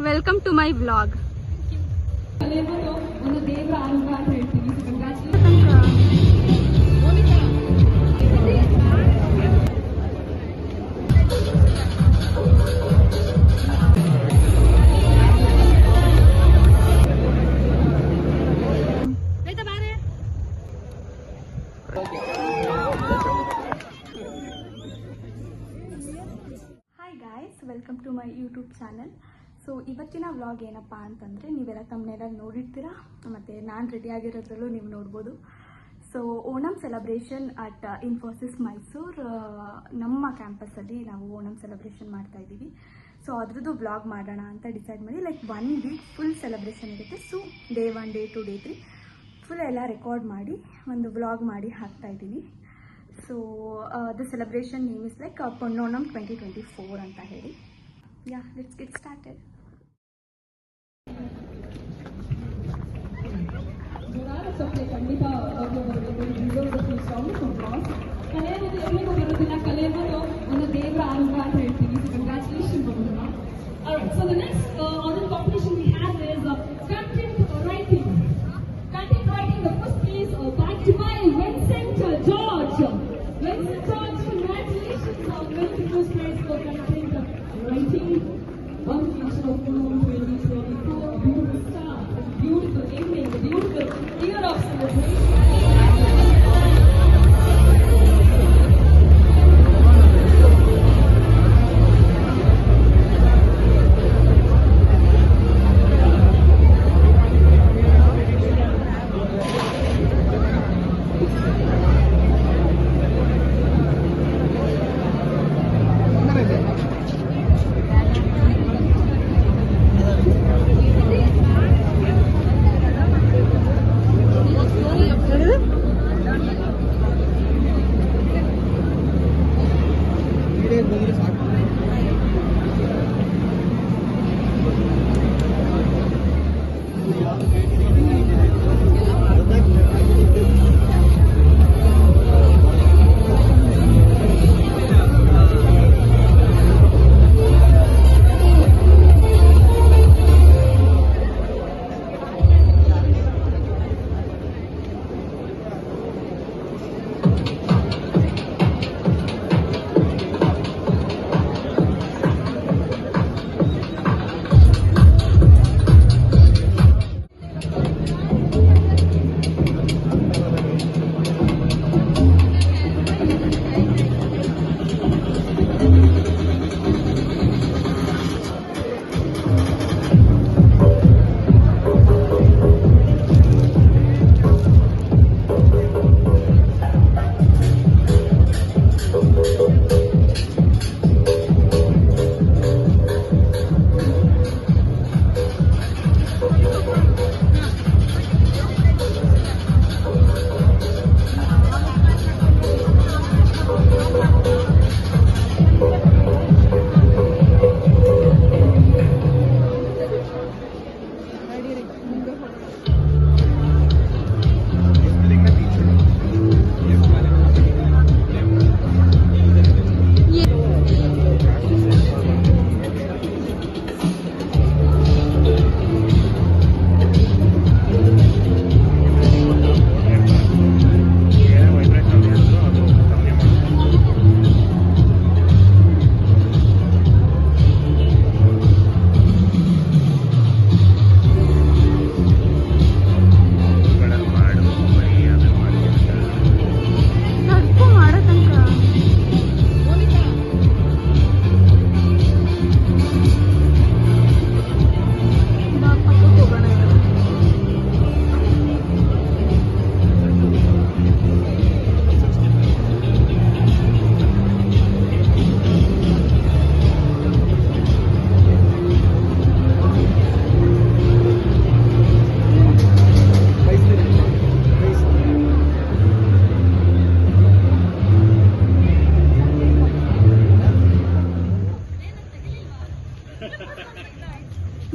Welcome to my vlog. Welcome to my YouTube channel. So ಇವತ್ತಿನ vlog ಏನಪ್ಪ ಅಂತಂದರೆ, ನೀವೆಲ್ಲ ತಮ್ಮನೆಲ್ಲ ನೋಡಿರ್ತೀರಾ ಮತ್ತು ನಾನು ರೆಡಿ ಆಗಿರೋದ್ರಲ್ಲೂ ನೀವು ನೋಡ್ಬೋದು. So Onam celebration at Infosys Mysuru, ನಮ್ಮ ಕ್ಯಾಂಪಸ್ಸಲ್ಲಿ ನಾವು ಓಣಂ ಸೆಲೆಬ್ರೇಷನ್ ಮಾಡ್ತಾಯಿದ್ದೀವಿ. ಸೊ ಅದ್ರದ್ದು ವ್ಲಾಗ್ ಮಾಡೋಣ ಅಂತ ಡಿಸೈಡ್ ಮಾಡಿ, ಲೈಕ್ 1 ವೀಕ್ ಫುಲ್ ಸೆಲೆಬ್ರೇಷನ್ ಇರುತ್ತೆ. So day 1, day 2, day 3 full ಎಲ್ಲ ರೆಕಾರ್ಡ್ ಮಾಡಿ ಒಂದು ವ್ಲಾಗ್ ಮಾಡಿ ಹಾಕ್ತಾಯಿದ್ದೀವಿ. So the celebration name is like Ponnonam 2024 ಅಂತ ಹೇಳಿ. Yeah, let's get started. ಎಲ್ಲರಿಗೂ ಬರೋದಿಲ್ಲ, ಕಲಿಯೋದು ಒಂದು ದೇವರ ಆರಂಭ ಅಂತ ಹೇಳ್ತೀವಿ. ಕಂಗ್ರ್ಯಾಚುಲೇಷನ್ ಬರೋದಿಲ್ಲ. Alright, so the next other competition we have is content writing. Content writing, the first place back to my Vincent George. Vincent George, congratulations on winning the first prize for content writing. One future of 2024, a beautiful start, a beautiful evening, a beautiful year of celebration.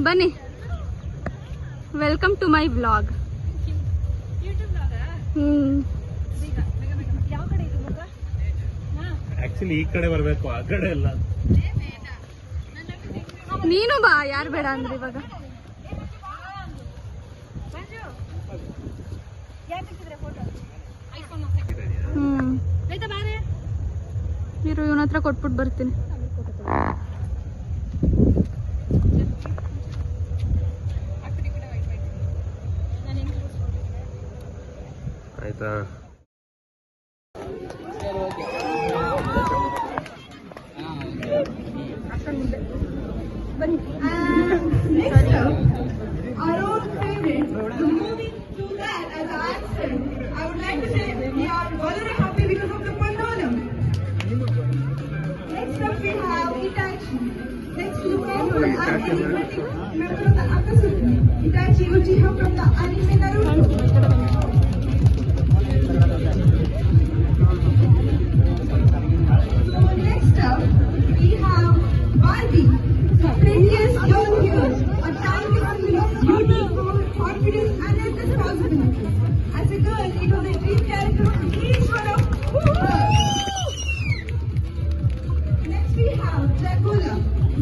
ಬನ್ನಿ, welcome to my vlog. Actually ಈ ಕಡೆ ಬರಬೇಕು, ಆ ಕಡೆ ಎಲ್ಲ. ನೀನು ಬಾ, ಯಾರು ಬೇಡ ಅಂದ್ರೆ ಇವಾಗ. ಇರು, ಇವನ ಹತ್ರ ಕೊಟ್ಬಿಟ್ಟು ಬರ್ತೀನಿ. ಆಯ್ತಾ? Our own favorite. So moving to that, as I said, I would like to say we are very happy because of the Pandolam. Next up we have Itachi. Next to the powerful and enigmatic member of the Akatsuki, Itachi Uchiha from the anime Naruto. So next up we have Barbie, the prettiest girl here, a champion full of beauty, confidence and responsibility. As a girl, it was a dream character of each one of us. Next we have Dracula,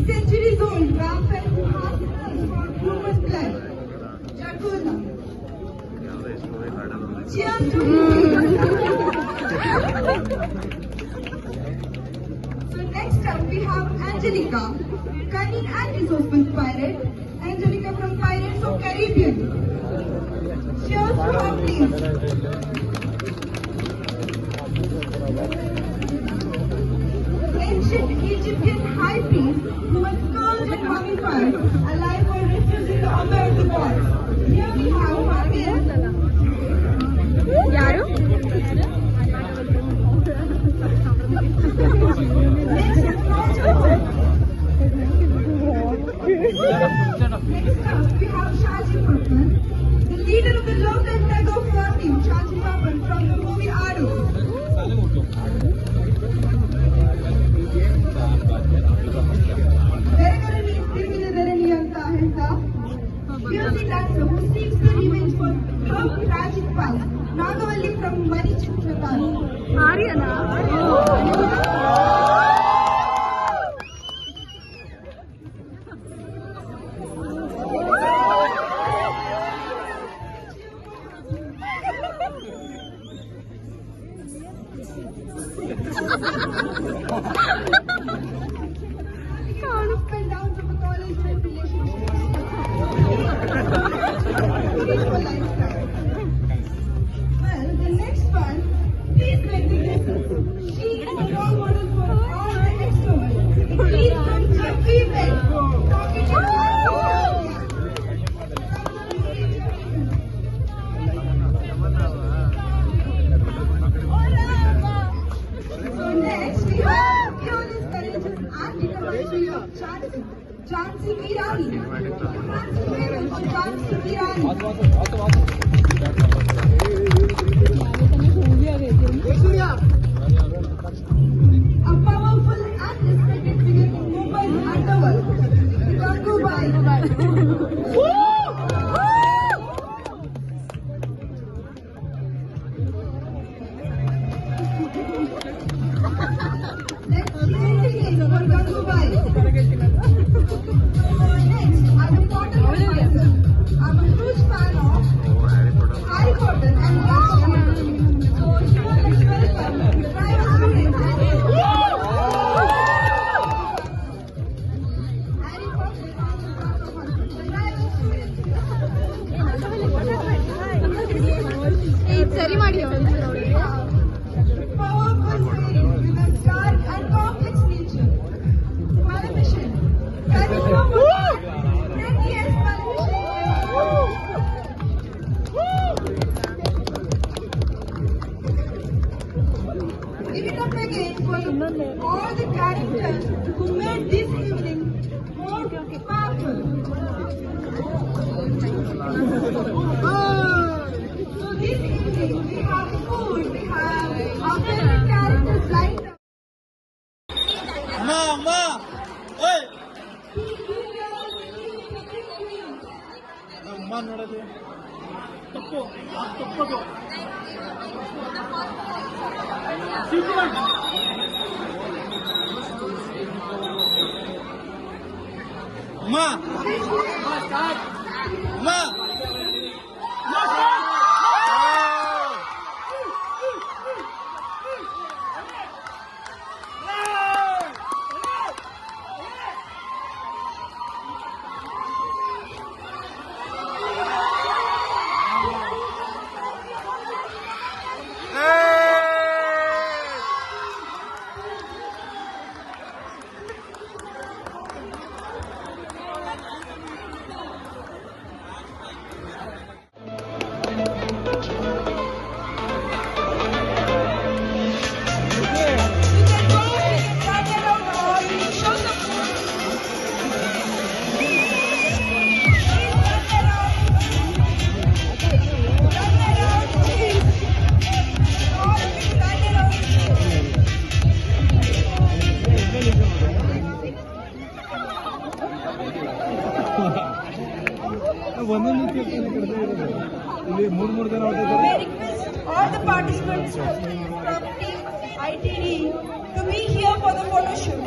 centuries old vampire who has a thirst for human blood. Dracula. Cheers to him. So next up we have Angelica, cunning and resourceful pirate. Angelica from Pirates of Caribbean. Cheers to her, please. Ancient Egyptian high priest who was scourged and mummified, alive or refused in the honor of the gods. Here we have Fabian. ಯಾರು? Next up, we have Shaji Papan, the leader of the local tug of war team, Shaji Papan from the movie Adu. Verangarani Tirumila Dharani anta ಹೇಳ್ತಾ, music dancer who seeks the revenge for her tragic past, Nagavalli from Mani Chitrakar. ಆರ್ಯನಾ? Ups and downs of a college life relationship. Well, the next one, please make the guesses. She is a role model for all the extroverts. Please come Jeffrey Beck. Talking to So next we have fearless, courageous and determined of Jhansi Irani. That's famous for Jhansi Irani. A powerful and respected figure in Mumbai's underworld, Gangubai. Let's hear the hymn for Gangubai. Next, I'm a Potter myself. I'm a huge fan of Harry Potter and Lord of the Rings. So here, let's welcome the private student. Harry Potter is on the top of us, the private student. ಸರಿ ಮಾಡಿ Powerful fairy with a dark and complex nature. Maleficent. Can you know what? 10 years Maleficent. Give it up again for all the characters who made this evening more powerful. So this evening we have food, we have our favorite characters lined up. ನೋಡೋದು ತಪ್ಪು ತಪ್ಪದು Ma! Ma! We request all the participants from team ITD to be here for the photo shoot.